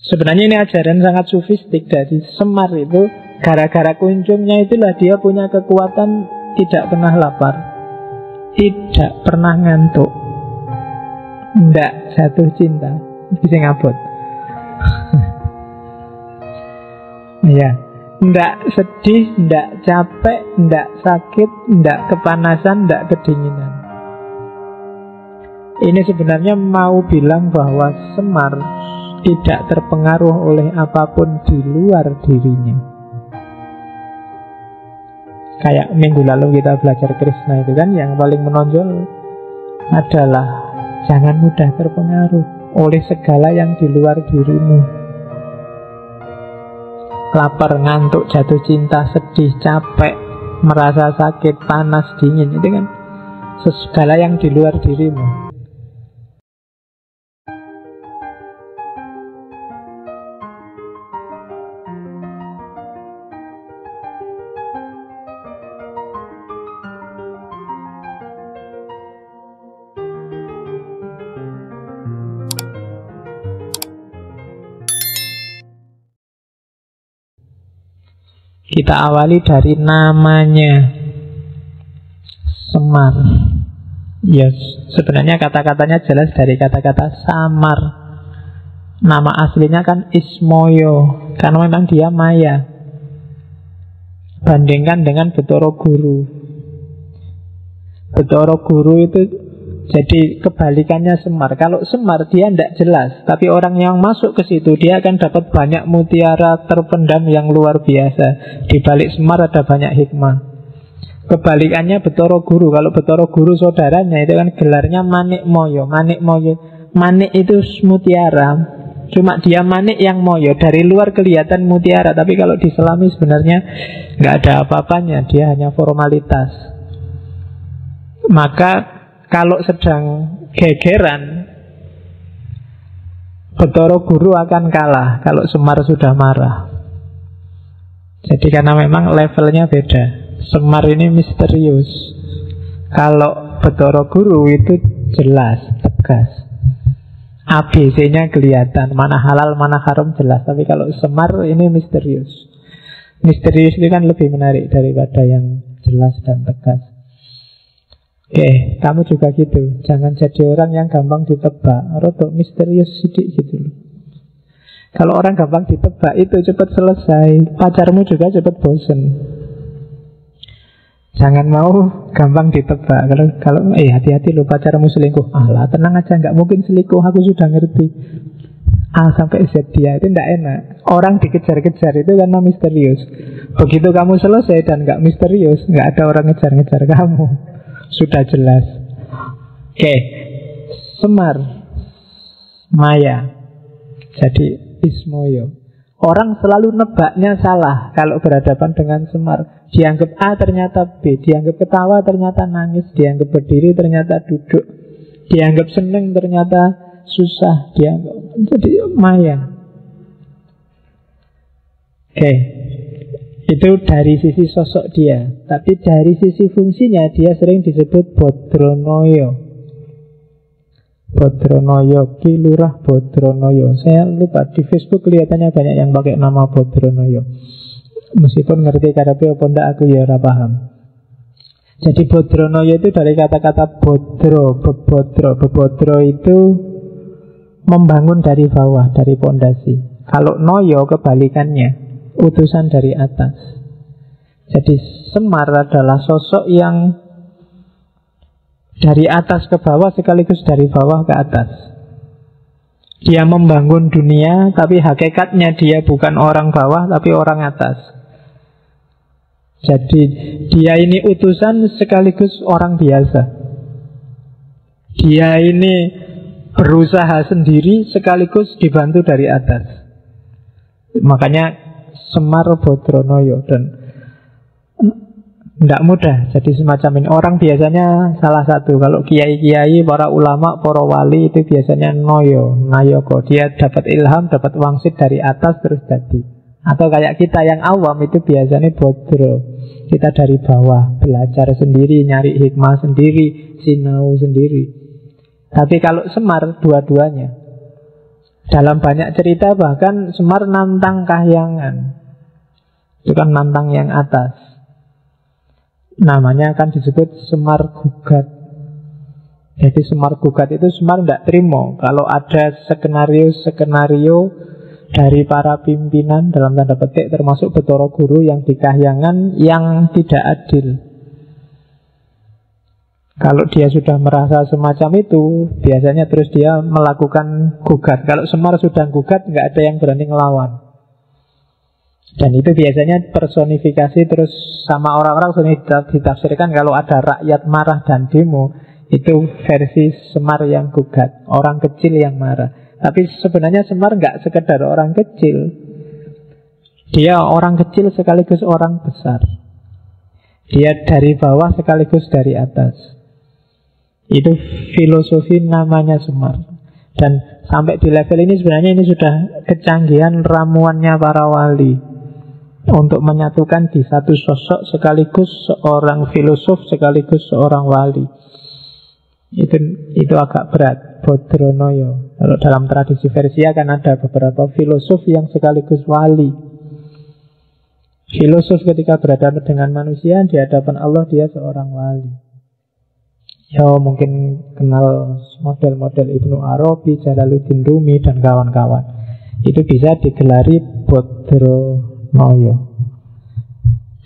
Sebenarnya ini ajaran sangat sufistik dari Semar itu. Gara-gara kunjungnya itulah dia punya kekuatan tidak pernah lapar, tidak pernah ngantuk, tidak jatuh cinta. Bisa ngabot. Ya, tidak sedih, tidak capek, tidak sakit, tidak kepanasan, tidak kedinginan. Ini sebenarnya mau bilang bahwa Semar tidak terpengaruh oleh apapun di luar dirinya. Kayak minggu lalu kita belajar Krishna itu kan, yang paling menonjol adalah jangan mudah terpengaruh oleh segala yang di luar dirimu. Lapar, ngantuk, jatuh cinta, sedih, capek, merasa sakit, panas, dingin, itu kan segala yang di luar dirimu. Kita awali dari namanya, Semar. Yes, sebenarnya kata-katanya jelas dari kata-kata samar. Nama aslinya kan Ismoyo, karena memang dia maya. Bandingkan dengan Betara Guru. Betara Guru itu jadi kebalikannya Semar. Kalau Semar dia tidak jelas, tapi orang yang masuk ke situ dia akan dapat banyak mutiara terpendam yang luar biasa. Di balik Semar ada banyak hikmah. Kebalikannya Betara Guru. Kalau Betara Guru saudaranya itu kan gelarnya Manik Moyo. Manik Moyo, manik itu mutiara, cuma dia manik yang moyo. Dari luar kelihatan mutiara, tapi kalau diselami sebenarnya nggak ada apa-apanya. Dia hanya formalitas. Maka kalau sedang gegeran, Betara Guru akan kalah kalau Semar sudah marah. Jadi karena memang levelnya beda. Semar ini misterius. Kalau Betara Guru itu jelas, tegas. ABC-nya kelihatan, mana halal, mana haram jelas. Tapi kalau Semar ini misterius. Misterius itu kan lebih menarik daripada yang jelas dan tegas. Oke, kamu juga gitu. Jangan jadi orang yang gampang ditebak. Rodok misterius sidik gitu loh. Kalau orang gampang ditebak itu cepat selesai. Pacarmu juga cepat bosen. Jangan mau gampang ditebak. Kalau hati-hati loh, pacarmu selingkuh. Alah, tenang aja, nggak mungkin selingkuh. Aku sudah ngerti. A sampai Z dia itu tidak enak. Orang dikejar-kejar itu karena misterius. Begitu kamu selesai dan nggak misterius, nggak ada orang ngejar-ngejar kamu. Sudah jelas. Oke, Semar, maya, jadi Ismoyo. Orang selalu nebaknya salah kalau berhadapan dengan Semar. Dianggap A ternyata B, dianggap ketawa ternyata nangis, dianggap berdiri ternyata duduk, dianggap seneng ternyata susah, dianggap jadi maya. Oke. Itu dari sisi sosok dia. Tapi dari sisi fungsinya dia sering disebut Bodronoyo. Bodronoyo, Ki Lurah Bodronoyo. Saya lupa, di Facebook kelihatannya banyak yang pakai nama Bodronoyo. Meskipun ngerti karepe apa ndak aku ya ora paham. Jadi Bodronoyo itu dari kata-kata bodro, bebodro. Bebodro itu membangun dari bawah, dari pondasi. Kalau noyo kebalikannya, utusan dari atas. Jadi Semar adalah sosok yang dari atas ke bawah sekaligus dari bawah ke atas. Dia membangun dunia, tapi hakikatnya dia bukan orang bawah tapi orang atas. Jadi dia ini utusan sekaligus orang biasa. Dia ini berusaha sendiri sekaligus dibantu dari atas. Makanya Semar Bodronoyo. Dan tidak mudah jadi semacam ini. Orang biasanya salah satu. Kalau kiai-kiai, para ulama, para wali itu biasanya noyo, nayoko. Dia dapat ilham, dapat wangsit dari atas terus jadi. Atau kayak kita yang awam itu biasanya bodro. Kita dari bawah, belajar sendiri, nyari hikmah sendiri, sinau sendiri. Tapi kalau Semar dua-duanya. Dalam banyak cerita bahkan Semar nantang Kahyangan. Itu kan nantang yang atas. Namanya kan disebut Semar Gugat. Jadi Semar Gugat itu Semar tidak terima kalau ada skenario-skenario dari para pimpinan dalam tanda petik termasuk Bathara Guru yang di Kahyangan yang tidak adil. Kalau dia sudah merasa semacam itu, biasanya terus dia melakukan gugat. Kalau Semar sudah gugat, nggak ada yang berani ngelawan. Dan itu biasanya personifikasi terus sama orang-orang sering ditafsirkan kalau ada rakyat marah dan demo, itu versi Semar yang gugat, orang kecil yang marah. Tapi sebenarnya Semar nggak sekedar orang kecil, dia orang kecil sekaligus orang besar. Dia dari bawah sekaligus dari atas. Itu filosofi namanya Semar. Dan sampai di level ini sebenarnya ini sudah kecanggihan ramuannya para wali untuk menyatukan di satu sosok sekaligus seorang filosof sekaligus seorang wali. Itu agak berat. Bodronoyo. Kalau dalam tradisi Persia kan ada beberapa filosof yang sekaligus wali. Filosof ketika berhadapan dengan manusia di hadapan Allah dia seorang wali. Ya mungkin kenal model-model Ibnu Arabi, Jalaluddin Rumi dan kawan-kawan. Itu bisa digelari Bodronoyo.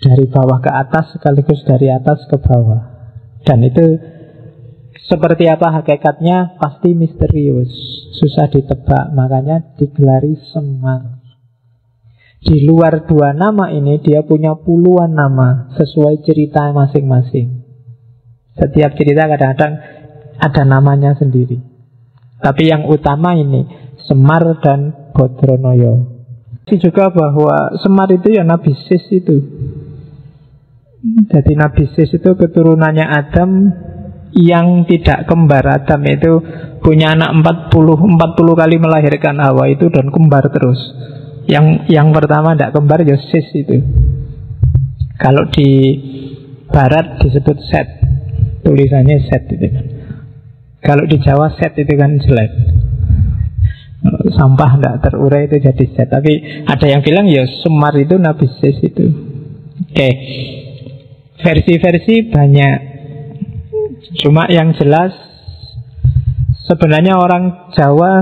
Dari bawah ke atas sekaligus dari atas ke bawah. Dan itu seperti apa hakikatnya pasti misterius, susah ditebak, makanya digelari Semar. Di luar dua nama ini dia punya puluhan nama sesuai cerita masing-masing. Setiap cerita kadang-kadang ada namanya sendiri. Tapi yang utama ini Semar dan Bodronoyo. Ini juga bahwa Semar itu ya Nabi Sis itu. Jadi Nabi Sis itu keturunannya Adam yang tidak kembar. Adam itu punya anak 40 kali melahirkan Hawa itu dan kembar terus. Yang pertama tidak kembar ya Sis itu. Kalau di barat disebut Set. Tulisannya Set itu. Kalau di Jawa Set itu kan jelek. Sampah tidak terurai itu jadi Set. Tapi ada yang bilang ya Semar itu Nabi Sis itu. Oke. Versi-versi banyak. Cuma yang jelas sebenarnya orang Jawa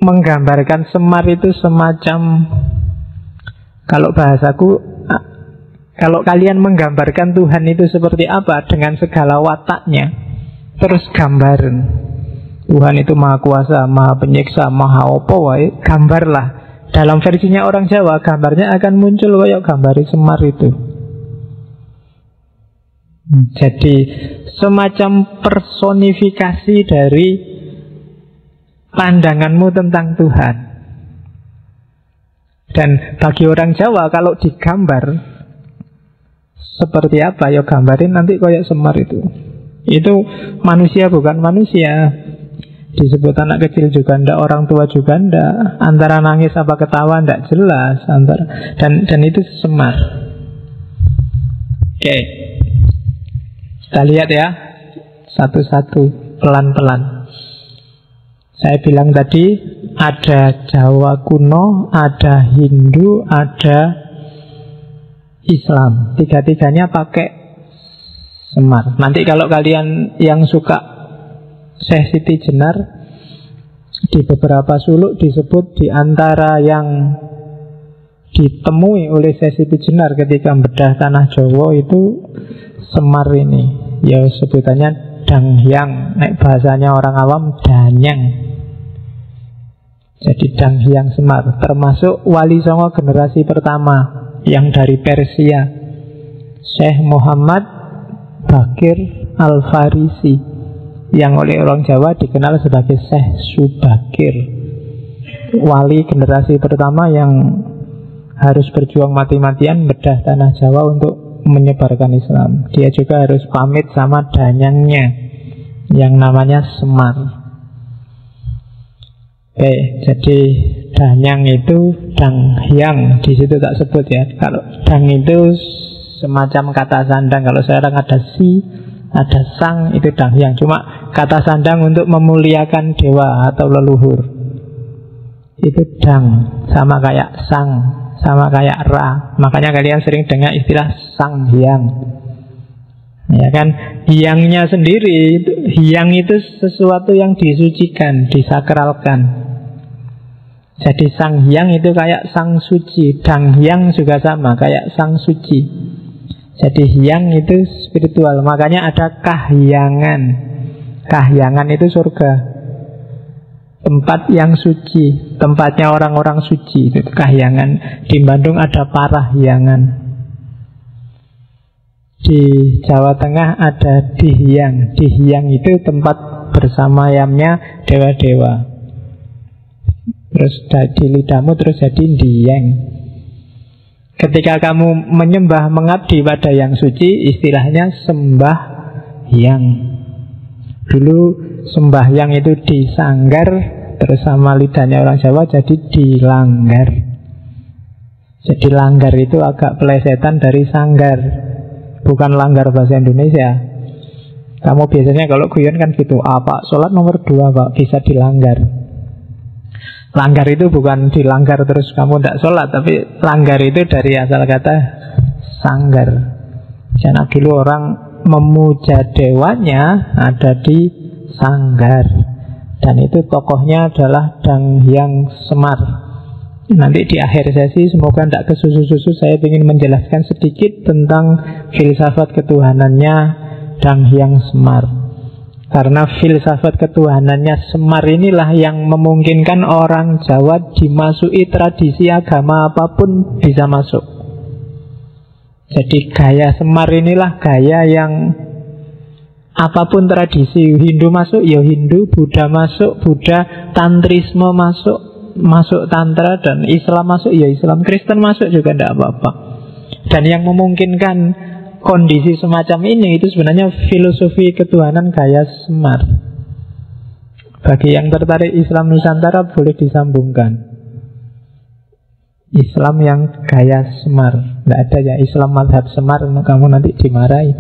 menggambarkan Semar itu semacam, kalau bahasaku, kalau kalian menggambarkan Tuhan itu seperti apa dengan segala wataknya, terus gambarin Tuhan itu maha kuasa, maha penyiksa, maha opo wae, gambarlah. Dalam versinya orang Jawa gambarnya akan muncul kayak gambari Semar itu. Jadi semacam personifikasi dari pandanganmu tentang Tuhan. Dan bagi orang Jawa kalau digambar seperti apa ya gambarin nanti kayak Semar itu. Itu manusia bukan manusia. Disebut anak kecil juga ndak, orang tua juga ndak. Antara nangis apa ketawa ndak jelas antara. Dan itu Semar. Oke. Kita lihat ya satu-satu pelan-pelan. Saya bilang tadi ada Jawa kuno, ada Hindu, ada Islam. Tiga-tiganya pakai Semar. Nanti kalau kalian yang suka Syekh Siti Jenar, di beberapa suluk disebut di antara yang ditemui oleh Syekh Siti Jenar ketika bedah tanah Jawa itu Semar ini. Ya sebutannya Danghyang, nek bahasanya orang awam Danyang. Jadi Danghyang Semar, termasuk wali songo generasi pertama yang dari Persia, Syekh Muhammad Bakir Al-Farisi, yang oleh orang Jawa dikenal sebagai Syekh Subakir. Wali generasi pertama yang harus berjuang mati-matian bedah tanah Jawa untuk menyebarkan Islam. Dia juga harus pamit sama danyangnya yang namanya Semar. Oke, jadi danyang itu Danghyang, di situ tak sebut ya. Kalau dang itu semacam kata sandang. Kalau sekarang ada si, Ada sang, itu danghyang. Cuma kata sandang untuk memuliakan dewa atau leluhur. Itu dang, sama kayak sang, sama kayak ra. Makanya kalian sering dengar istilah sang hyang. Ya kan, hyangnya sendiri, hyang itu sesuatu yang disucikan, disakralkan. Jadi sang hyang itu kayak sang suci, dang hyang juga sama, kayak sang suci. Jadi hyang itu spiritual, makanya ada kahyangan. Kahyangan itu surga, tempat yang suci, tempatnya orang-orang suci, itu kahyangan. Di Bandung ada parahyangan. Di Jawa Tengah ada dihyang. Dihyang itu tempat bersamayamnya dewa-dewa. Terus di lidahmu terus jadi dieng. Ketika kamu menyembah, mengabdi pada yang suci, istilahnya sembahyang. Dulu sembahyang itu disanggar, terus sama lidahnya orang Jawa jadi dilanggar. Jadi langgar itu agak pelesetan dari sanggar, bukan langgar bahasa Indonesia. Kamu biasanya kalau guyon kan gitu, Pak, sholat nomor 2 Pak, bisa dilanggar. Langgar itu bukan dilanggar terus kamu tidak sholat, tapi langgar itu dari asal kata sanggar. Karena dulu orang memuja dewanya ada di sanggar. Dan itu tokohnya adalah Danghyang Semar. Nanti di akhir sesi, semoga tidak kesusu-susu, saya ingin menjelaskan sedikit tentang filsafat ketuhanannya Danghyang Semar. Karena filsafat ketuhanannya Semar inilah yang memungkinkan orang Jawa dimasuki tradisi agama apapun bisa masuk. Jadi gaya Semar inilah gaya yang apapun tradisi, Hindu masuk ya Hindu, Buddha masuk Buddha, Tantrisme masuk Tantra, dan Islam masuk ya Islam, Kristen masuk juga tidak apa-apa. Dan yang memungkinkan kondisi semacam ini itu sebenarnya filosofi ketuhanan gaya Semar. Bagi yang tertarik Islam Nusantara boleh disambungkan. Islam yang gaya Semar. Tidak ada ya Islam madhab Semar, kamu nanti dimarahi,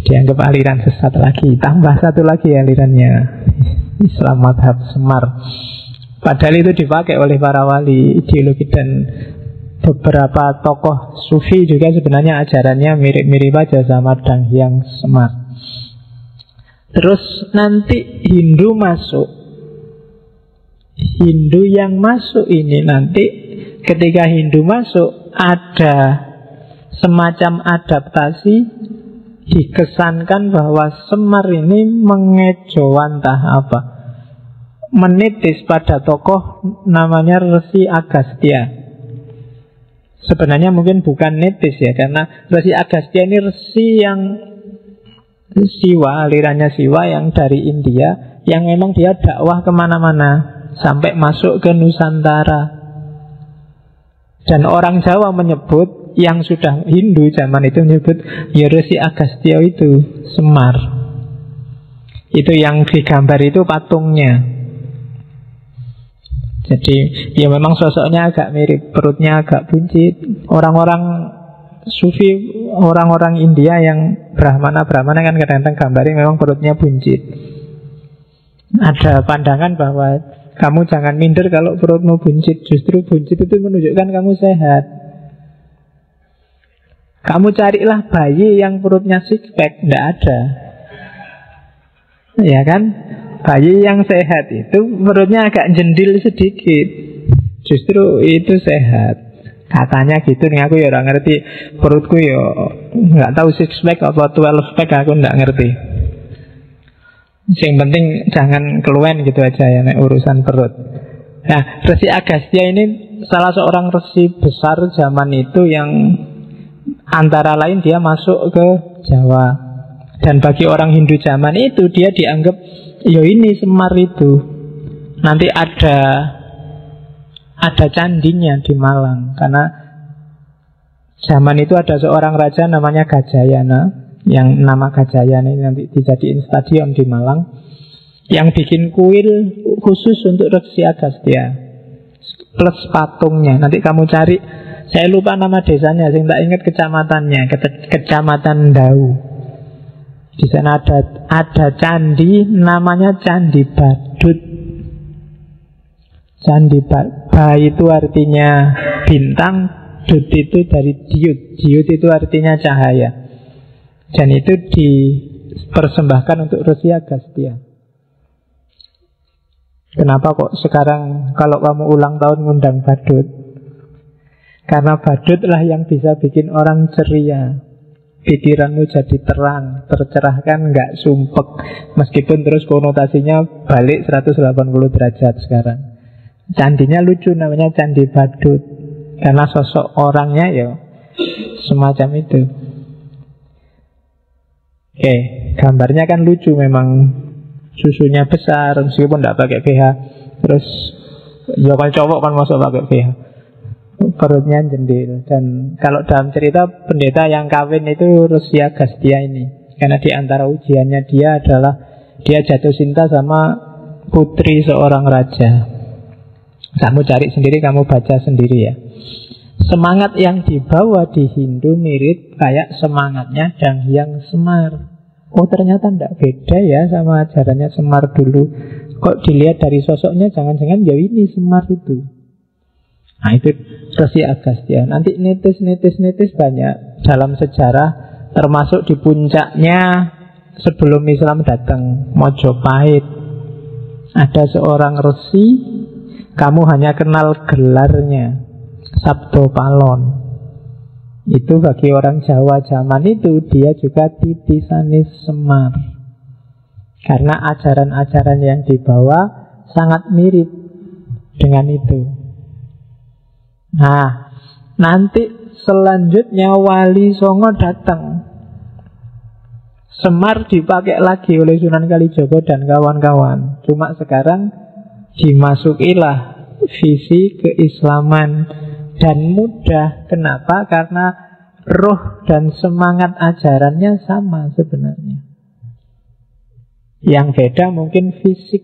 dianggap aliran sesat lagi. Tambah satu lagi alirannya, Islam madhab Semar. Padahal itu dipakai oleh para wali, ideologi, dan beberapa tokoh sufi juga sebenarnya ajarannya mirip-mirip aja sama Danghyang Semar. Terus nanti Hindu masuk. Hindu yang masuk ini nanti, ketika Hindu masuk, ada semacam adaptasi. Dikesankan bahwa Semar ini mengejawantah apa, menitis pada tokoh namanya Resi Agastya. Sebenarnya mungkin bukan nitis ya, karena Resi Agastya ini resi yang Siwa, alirannya Siwa yang dari India, yang memang dia dakwah kemana-mana sampai masuk ke Nusantara. Dan orang Jawa menyebut, yang sudah Hindu zaman itu menyebut, ya Resi Agastya itu Semar. Itu yang digambar itu patungnya. Jadi ya memang sosoknya agak mirip, perutnya agak buncit. Orang-orang sufi, orang-orang India yang Brahmana kan kadang-kadang gambarnya memang perutnya buncit. Ada pandangan bahwa kamu jangan minder kalau perutmu buncit. Justru buncit itu menunjukkan kamu sehat. Kamu carilah bayi yang perutnya six pack, tidak ada. Ya kan? Bayi yang sehat itu perutnya agak jendil sedikit, justru itu sehat. Katanya gitu nih, aku ya orang ngerti. Perutku ya nggak tahu six pack atau 12 pack, aku nggak ngerti. Yang penting jangan keluwen gitu aja ya urusan perut. Nah, Resi Agastya ini salah seorang resi besar zaman itu yang antara lain dia masuk ke Jawa. Dan bagi orang Hindu zaman itu dia dianggap, ya ini Semar itu. Nanti ada candinya di Malang. Karena zaman itu ada seorang raja namanya Gajayana, yang nama Gajayana ini nanti dijadiin stadion di Malang, yang bikin kuil khusus untuk Resi Agastya plus patungnya. Nanti kamu cari, saya lupa nama desanya, saya tidak ingat kecamatannya, Kecamatan Dau. Di sana ada candi namanya Candi Badut. Candi Ba itu artinya bintang, Dut itu dari diut. Diut itu artinya cahaya. Dan itu dipersembahkan untuk Rusia Gastia. Kenapa kok sekarang kalau kamu ulang tahun ngundang badut? Karena badut lah yang bisa bikin orang ceria. Pikiranmu jadi terang, tercerahkan, nggak sumpek. Meskipun terus konotasinya balik 180 derajat sekarang. Candinya lucu, namanya Candi Badut. Karena sosok orangnya ya semacam itu. Oke, gambarnya kan lucu memang. Susunya besar, meskipun tidak pakai BH. Terus ya kalau cowok kan masuk pakai BH, perutnya jendil. Dan kalau dalam cerita pendeta yang kawin itu Rusia Gastia ini. Karena di antara ujiannya dia adalah dia jatuh cinta sama putri seorang raja. Kamu cari sendiri, kamu baca sendiri ya. Semangat yang dibawa di Hindu mirip kayak semangatnya Danghyang Semar. Oh ternyata tidak beda ya sama ajarannya Semar dulu. Kok dilihat dari sosoknya jangan-jangan ya ini Semar itu. Nah itu Resi Agastya. Nanti nitis banyak dalam sejarah. Termasuk di puncaknya sebelum Islam datang, Mojopahit. Ada seorang resi, kamu hanya kenal gelarnya, Sabdo Palon. Itu bagi orang Jawa zaman itu dia juga titisanis Semar. Karena ajaran-ajaran yang dibawa sangat mirip dengan itu. Nah, nanti selanjutnya Wali Songo datang. Semar dipakai lagi oleh Sunan Kalijogo dan kawan-kawan. Cuma sekarang dimasukilah visi keislaman. Dan mudah. Kenapa? Karena roh dan semangat ajarannya sama sebenarnya. Yang beda mungkin fisik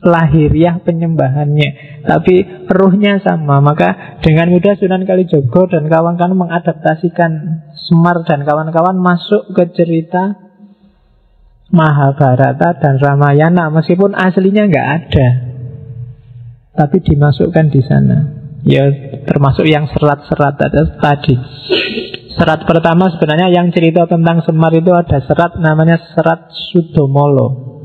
lahiriah penyembahannya, tapi rohnya sama. Maka dengan mudah Sunan Kalijogo dan kawan-kawan mengadaptasikan Semar dan kawan-kawan masuk ke cerita Mahabharata dan Ramayana. Meskipun aslinya nggak ada, tapi dimasukkan di sana. Ya termasuk yang serat-serat tadi. Serat pertama sebenarnya yang cerita tentang Semar itu ada serat namanya Serat Sudomolo.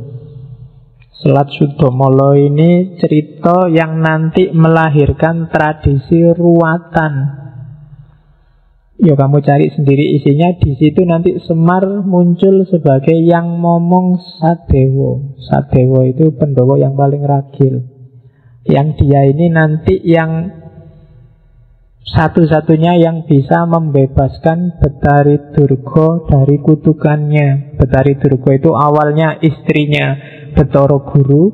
Serat Sudomolo ini cerita yang nanti melahirkan tradisi ruwatan. Ya kamu cari sendiri isinya. Di situ nanti Semar muncul sebagai yang momong Sadewo. Sadewo itu Pendowo yang paling ragil. Yang dia ini nanti yang satu-satunya yang bisa membebaskan Betari Durga dari kutukannya. Betari Durga itu awalnya istrinya Betara Guru.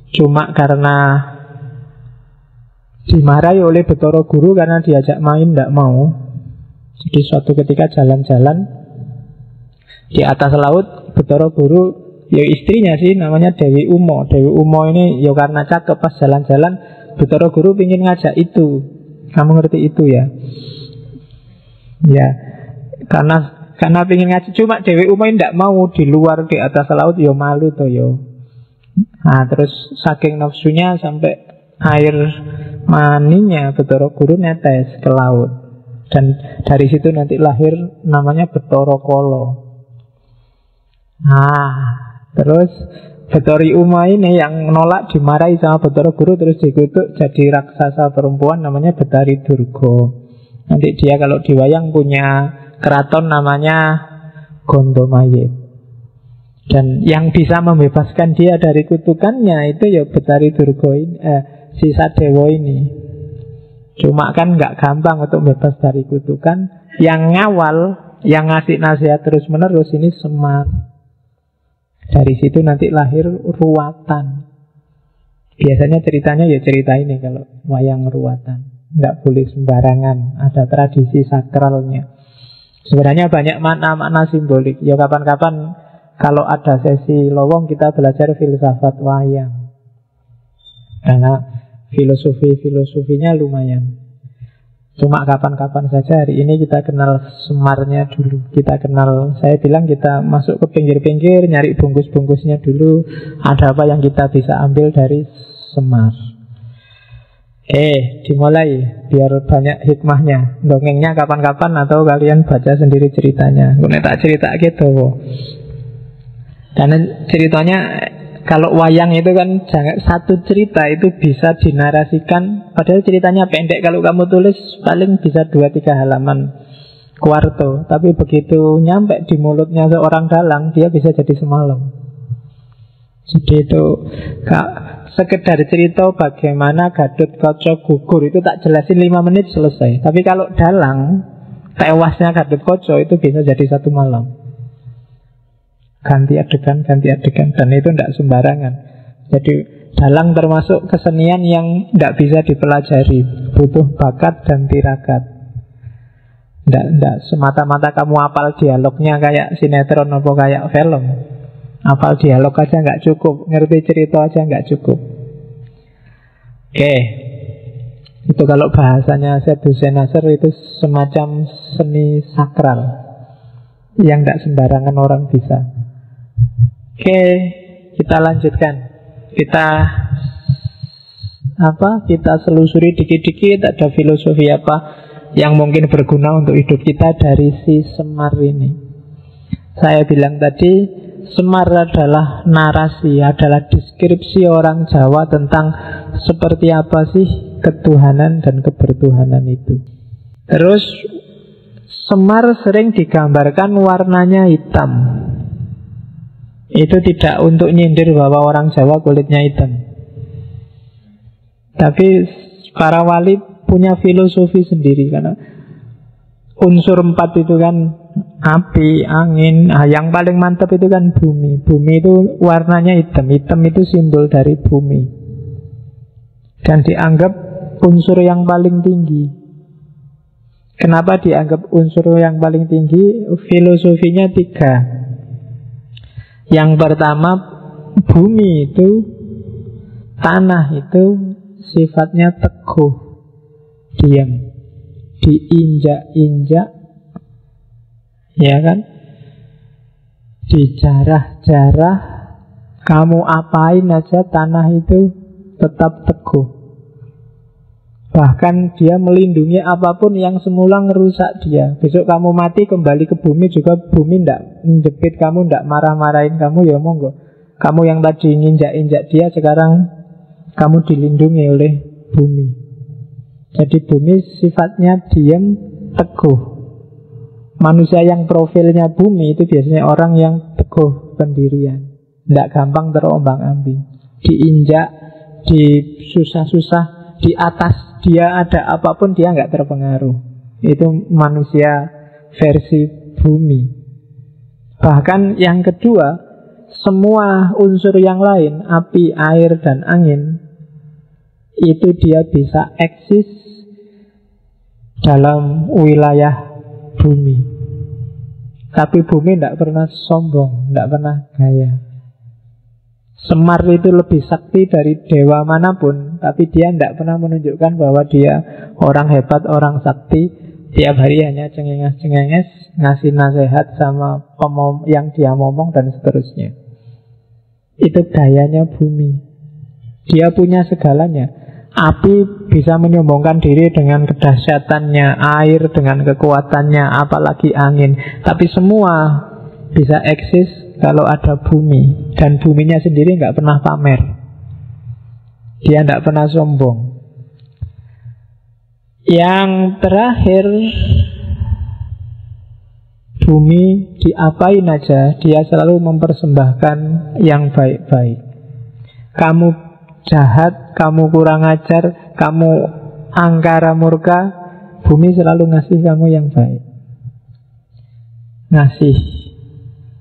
Cuma karena dimarahi oleh Betara Guru karena diajak main tidak mau. Jadi suatu ketika jalan-jalan di atas laut, Betara Guru, ya istrinya sih namanya Dewi Umo. Dewi Umo ini ya karena cakep, pas jalan-jalan Betara Guru ingin ngajak itu. Kamu ngerti itu ya? Ya, karena pengen ngaji. Cuma Dewi Umo tidak mau di luar di atas laut, yo malu toh yo. Nah terus saking nafsunya sampai air maninya Betara Guru netes ke laut. Dan dari situ nanti lahir namanya Betara Kala. Nah terus Betari Uma ini yang nolak dimarahi sama Betara Guru, terus dikutuk jadi raksasa perempuan namanya Betari Durga. Nanti dia kalau di wayang punya keraton namanya Gondomayit. Dan yang bisa membebaskan dia dari kutukannya itu ya Betari Durga ini, si Sadewo ini. Cuma kan nggak gampang untuk bebas dari kutukan. Yang ngawal, yang ngasih nasihat terus menerus ini Semar. Dari situ nanti lahir ruwatan. Biasanya ceritanya ya cerita ini kalau wayang ruwatan. Nggak boleh sembarangan, ada tradisi sakralnya. Sebenarnya banyak makna-makna simbolik. Ya kapan-kapan kalau ada sesi lowong kita belajar filsafat wayang. Karena filosofinya lumayan. Cuma kapan-kapan saja. Hari ini kita kenal semarnya dulu. Kita kenal, saya bilang kita masuk ke pinggir-pinggir, nyari bungkus-bungkusnya dulu. Ada apa yang kita bisa ambil dari semar. Dimulai biar banyak hikmahnya. Dongengnya kapan-kapan atau kalian baca sendiri ceritanya. Gue tak cerita gitu. Karena ceritanya kalau wayang itu kan satu cerita itu bisa dinarasikan. Padahal ceritanya pendek. Kalau kamu tulis paling bisa 2-3 halaman kuarto. Tapi begitu nyampe di mulutnya seorang dalang, dia bisa jadi semalam. Jadi itu sekedar cerita bagaimana Gadot Kaca gugur itu tak jelasin 5 menit selesai. Tapi kalau dalang, tewasnya Gadot Kaca itu bisa jadi 1 malam. Ganti adegan, dan itu tidak sembarangan. Jadi dalang termasuk kesenian yang tidak bisa dipelajari, butuh bakat dan tirakat. Tidak semata-mata kamu hafal dialognya kayak sinetron atau kayak film. Hafal dialog aja nggak cukup, ngerti cerita aja nggak cukup. Itu kalau bahasanya Syed Hussein Nasr itu semacam seni sakral yang tidak sembarangan orang bisa. Kita lanjutkan. Kita selusuri dikit-dikit ada filosofi apa yang mungkin berguna untuk hidup kita dari si Semar ini. Saya bilang tadi, Semar adalah narasi, adalah deskripsi orang Jawa tentang seperti apa sih ketuhanan dan kebertuhanan itu. Terus Semar sering digambarkan warnanya hitam. Itu tidak untuk nyindir bahwa orang Jawa kulitnya hitam. Tapi para wali punya filosofi sendiri. Karena unsur 4 itu kan api, angin, yang paling mantap itu kan bumi. Bumi itu warnanya hitam. Hitam itu simbol dari bumi. Dan dianggap unsur yang paling tinggi. Kenapa dianggap unsur yang paling tinggi? Filosofinya 3. Yang pertama, bumi itu, tanah itu sifatnya teguh, diam, diinjak-injak, ya kan, dijarah-jarah, kamu apain aja tanah itu tetap teguh. Bahkan dia melindungi apapun yang semula ngerusak dia. Besok kamu mati kembali ke bumi juga, bumi ndak menjepit kamu, ndak marah-marahin kamu, ya monggo. Kamu yang tadi nginjak-injak dia, sekarang kamu dilindungi oleh bumi. Jadi bumi sifatnya diam, teguh. Manusia yang profilnya bumi itu biasanya orang yang teguh pendirian, ndak gampang terombang-ambing, diinjak, disusah-susah. Di atas dia ada apapun dia nggak terpengaruh. Itu manusia versi bumi. Bahkan yang kedua, semua unsur yang lain, api, air, dan angin, itu dia bisa eksis dalam wilayah bumi. Tapi bumi tidak pernah sombong, tidak pernah gaya. Semar itu lebih sakti dari dewa manapun, tapi dia tidak pernah menunjukkan bahwa dia orang hebat, orang sakti. Tiap hari hanya cengenges-cengenges, ngasih nasihat sama yang dia ngomong dan seterusnya. Itu gayanya bumi. Dia punya segalanya. Api bisa menyombongkan diri dengan kedahsyatannya, air dengan kekuatannya, apalagi angin. Tapi semua bisa eksis kalau ada bumi. Dan buminya sendiri nggak pernah pamer. Dia nggak pernah sombong. Yang terakhir, bumi diapain aja dia selalu mempersembahkan yang baik-baik. Kamu jahat, kamu kurang ajar, kamu angkara murka, bumi selalu ngasih kamu yang baik. Ngasih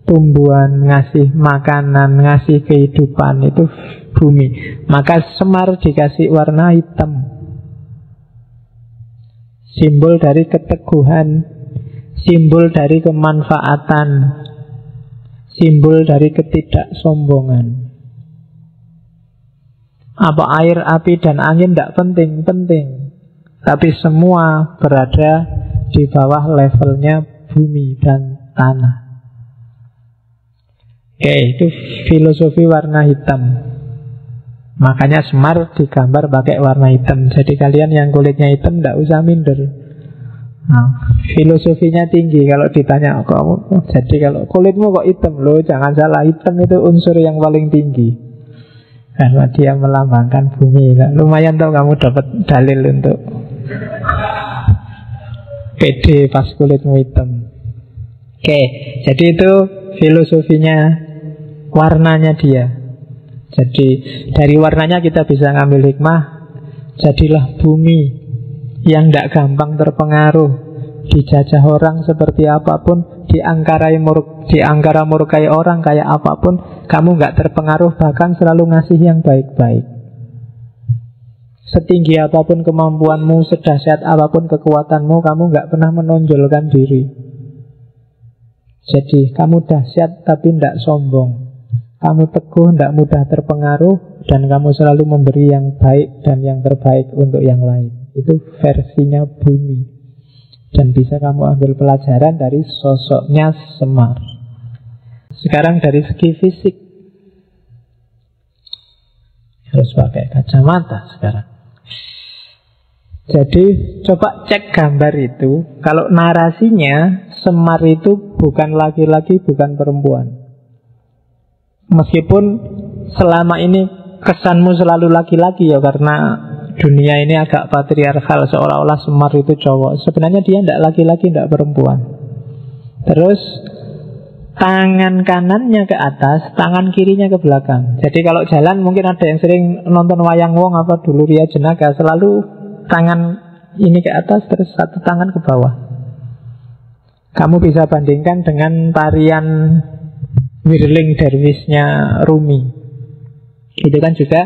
tumbuhan, ngasih makanan, ngasih kehidupan, itu bumi. Maka Semar dikasih warna hitam, simbol dari keteguhan, simbol dari kemanfaatan, simbol dari ketidaksombongan. Apa air, api, dan angin tidak penting. tapi semua berada di bawah levelnya bumi dan tanah. Oke, itu filosofi warna hitam. Makanya Semar digambar pakai warna hitam. Jadi kalian yang kulitnya hitam tidak usah minder. Nah, filosofinya tinggi. Kalau ditanya kamu, jadi kalau kulitmu kok hitam, loh jangan salah, hitam itu unsur yang paling tinggi karena dia melambangkan bumi. Nah, lumayan tau kamu dapat dalil untuk pede pas kulitmu hitam. Oke, jadi itu filosofinya warnanya dia. Jadi dari warnanya kita bisa ngambil hikmah. Jadilah bumi yang tidak gampang terpengaruh, dijajah orang seperti apapun, diangkara murkai orang kayak apapun, kamu nggak terpengaruh, bahkan selalu ngasih yang baik-baik. Setinggi apapun kemampuanmu, sedahsyat apapun kekuatanmu, kamu nggak pernah menonjolkan diri. Jadi kamu dahsyat tapi tidak sombong. Kamu teguh, tidak mudah terpengaruh, dan kamu selalu memberi yang baik dan yang terbaik untuk yang lain. Itu versinya bumi. Dan bisa kamu ambil pelajaran dari sosoknya Semar. Sekarang dari segi fisik, harus pakai kacamata sekarang. Jadi coba cek gambar itu. Kalau narasinya Semar itu bukan laki-laki, bukan perempuan. Meskipun selama ini kesanmu selalu laki-laki ya, karena dunia ini agak patriarkal, seolah-olah Semar itu cowok. Sebenarnya dia tidak laki-laki, tidak perempuan. Terus tangan kanannya ke atas, tangan kirinya ke belakang. Jadi kalau jalan, mungkin ada yang sering nonton wayang wong apa dulu Ria Jenaka, selalu tangan ini ke atas, terus satu tangan ke bawah. Kamu bisa bandingkan dengan tarian Whirling Derwishnya Rumi. Itu kan juga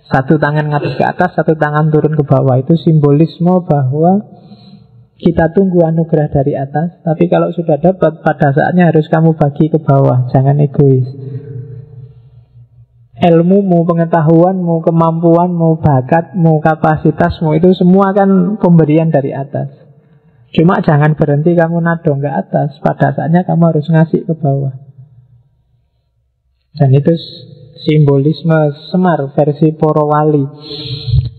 satu tangan ngadep ke atas, satu tangan turun ke bawah. Itu simbolisme bahwa kita tunggu anugerah dari atas, tapi kalau sudah dapat, pada saatnya harus kamu bagi ke bawah. Jangan egois. Ilmumu, pengetahuanmu, kemampuanmu, bakatmu, kapasitasmu, itu semua kan pemberian dari atas. Cuma jangan berhenti kamu nadong ke atas, pada saatnya kamu harus ngasih ke bawah. Dan itu simbolisme Semar versi Porowali.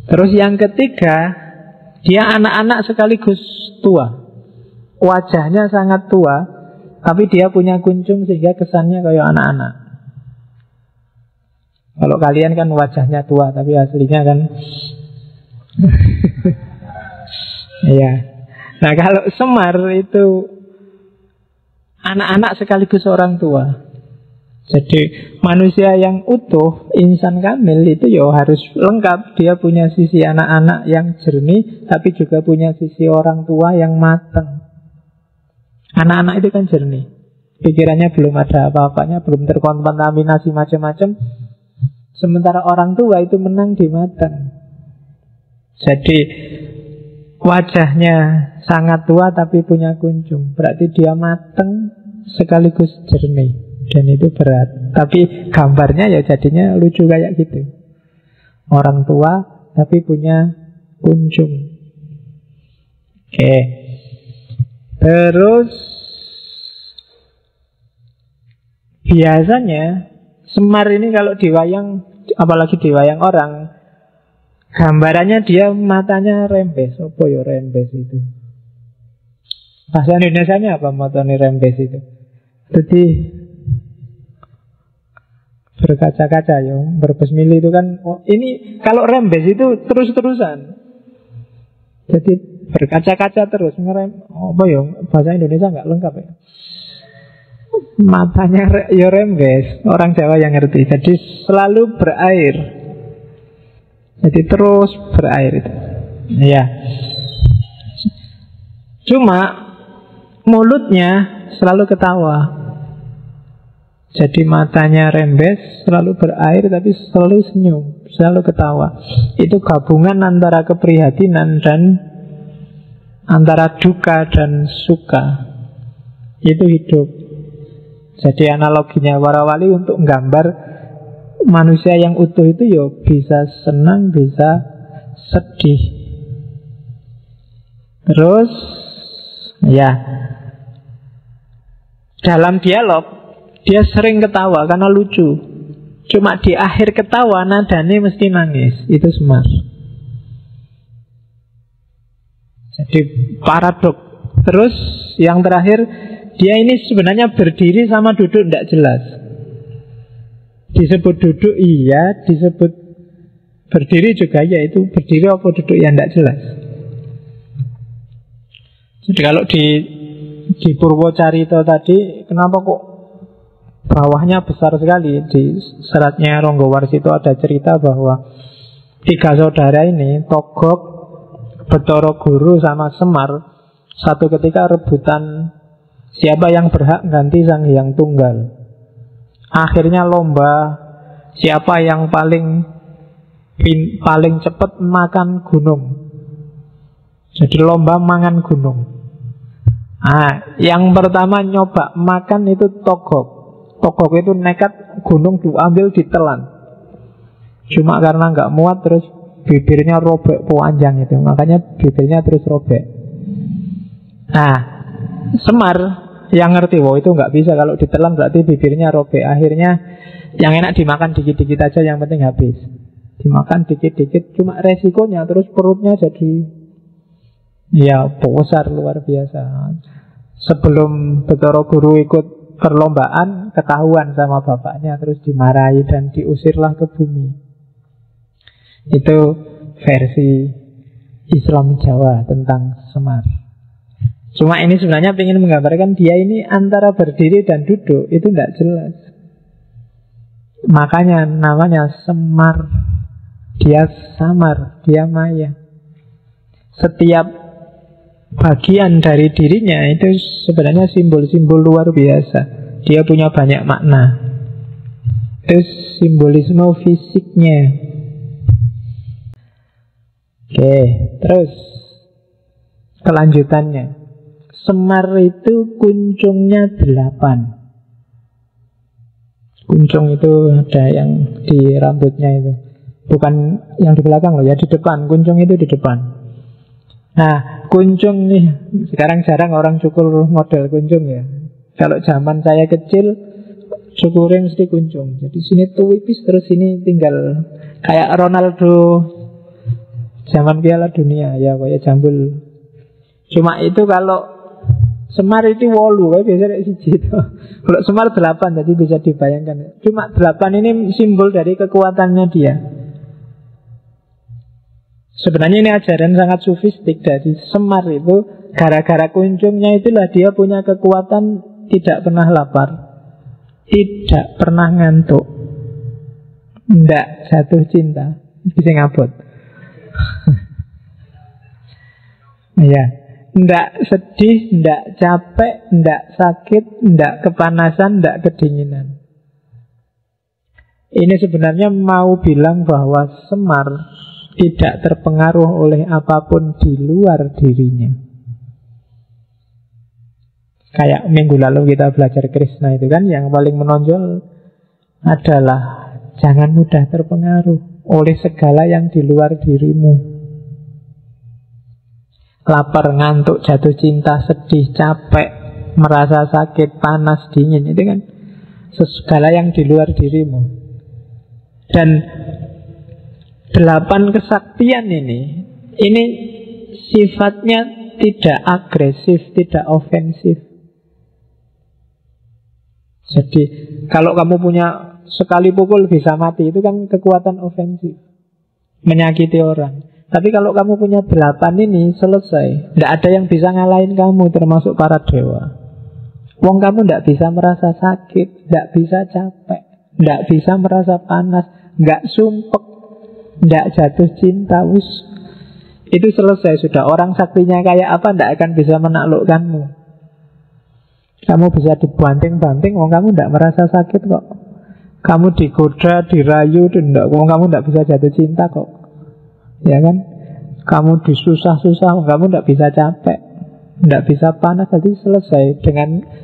Terus yang ketiga, dia anak-anak sekaligus tua. Wajahnya sangat tua, tapi dia punya kuncung sehingga kesannya kayak anak-anak. Kalau kalian kan wajahnya tua, tapi aslinya kan iya. Nah kalau Semar itu anak-anak sekaligus orang tua. Jadi manusia yang utuh, insan kamil itu ya harus lengkap. Dia punya sisi anak-anak yang jernih, tapi juga punya sisi orang tua yang matang. Anak-anak itu kan jernih, pikirannya belum ada apa-apanya, belum terkontaminasi macam-macam. Sementara orang tua itu menang di matang. Jadi wajahnya sangat tua tapi punya kunjung, berarti dia matang sekaligus jernih. Dan itu berat. Tapi gambarnya ya jadinya lucu kayak gitu. Orang tua tapi punya kunjung. Oke. Terus biasanya Semar ini kalau diwayang, apalagi diwayang orang, gambarannya dia matanya rembes. Apa ya rembes itu? Bahasa Indonesianya apa matanya rembes itu? Jadi berkaca-kaca ya, berbesmili itu kan. Oh, ini kalau rembes itu terus-terusan. Jadi berkaca-kaca terus ngerem. Oh, apa ya bahasa Indonesia nggak lengkap ya. Matanya ya rembes, orang Jawa yang ngerti. Jadi selalu berair. Jadi terus berair itu. Ya. Cuma mulutnya selalu ketawa. Jadi matanya rembes, selalu berair, tapi selalu senyum, selalu ketawa. Itu gabungan antara keprihatinan dan antara duka dan suka. Itu hidup. Jadi analoginya para wali untuk menggambar manusia yang utuh itu ya bisa senang, bisa sedih. Terus ya, dalam dialog dia sering ketawa karena lucu. Cuma di akhir ketawa nadanya mesti nangis. Itu Semar. Jadi paradok. Terus yang terakhir, dia ini sebenarnya berdiri sama duduk tidak jelas. Disebut duduk iya, disebut berdiri juga ya. Itu berdiri apa duduk ya tidak jelas. Jadi kalau di Purwocarito tadi, kenapa kok bawahnya besar sekali? Di seratnya Ronggowarsito ada cerita bahwa 3 saudara ini, Togog, Betoro Guru sama Semar, satu ketika rebutan siapa yang berhak ganti Sang Hyang Tunggal. Akhirnya lomba siapa yang paling cepat makan gunung. Jadi lomba mangan gunung. Yang pertama nyoba makan itu Togog. Togog itu nekat gunung diambil ditelan. Cuma karena nggak muat terus bibirnya robek panjang itu. Makanya bibirnya terus robek. Semar yang ngerti, itu nggak bisa, kalau ditelan berarti bibirnya robek. Akhirnya yang enak dimakan dikit-dikit aja, yang penting habis. Dimakan dikit-dikit, cuma resikonya terus perutnya jadi besar luar biasa. Sebelum Betoro Guru ikut perlombaan, ketahuan sama bapaknya, terus dimarahi dan diusirlah ke bumi. Itu versi Islam Jawa tentang Semar. Cuma ini sebenarnya ingin menggambarkan dia ini antara berdiri dan duduk itu tidak jelas. Makanya namanya Semar. Dia samar, dia maya. Setiap bagian dari dirinya itu sebenarnya simbol-simbol luar biasa. Dia punya banyak makna. Itu simbolisme fisiknya. Oke, terus kelanjutannya. Semar itu kuncungnya 8. Kuncung itu ada yang di rambutnya itu. Bukan yang di belakang loh, ya di depan. Kuncung itu di depan. Kuncung nih, sekarang jarang orang cukur model kuncung ya. Kalau zaman saya kecil, cukurnya mesti kuncung. Jadi sini tuwipis, terus sini tinggal kayak Ronaldo zaman Piala Dunia ya, kayak jambul. Cuma itu kalau Semar itu 8, kayak biasa dari siji itu. Kalau Semar 8, jadi bisa dibayangkan. Cuma 8 ini simbol dari kekuatannya dia. Sebenarnya ini ajaran sangat sufistik dari Semar itu. Gara-gara kuncungnya itulah dia punya kekuatan tidak pernah lapar, tidak pernah ngantuk, tidak jatuh cinta. Bisa ngabot. Ya, tidak sedih, tidak capek, tidak sakit, tidak kepanasan, tidak kedinginan. Ini sebenarnya mau bilang bahwa Semar tidak terpengaruh oleh apapun di luar dirinya. Kayak minggu lalu kita belajar Krishna itu kan, yang paling menonjol adalah jangan mudah terpengaruh oleh segala yang di luar dirimu. Lapar, ngantuk, jatuh cinta, sedih, capek, merasa sakit, panas, dingin, itu kan segala yang di luar dirimu. Dan 8 kesaktian ini sifatnya tidak agresif, tidak ofensif. Jadi kalau kamu punya sekali pukul bisa mati, itu kan kekuatan ofensif, menyakiti orang. Tapi kalau kamu punya 8 ini, selesai. Tidak ada yang bisa ngalahin kamu, termasuk para dewa. Wong kamu tidak bisa merasa sakit, tidak bisa capek, tidak bisa merasa panas, nggak sumpek, tidak jatuh cinta. Itu selesai sudah. Orang saktinya kayak apa tidak akan bisa menaklukkanmu. Kamu bisa dibanting-banting, wong kamu tidak merasa sakit kok. Kamu digoda, dirayu, wong kamu tidak bisa jatuh cinta kok. Ya kan? Kamu disusah-susah, kamu tidak bisa capek, tidak bisa panas. Jadi selesai.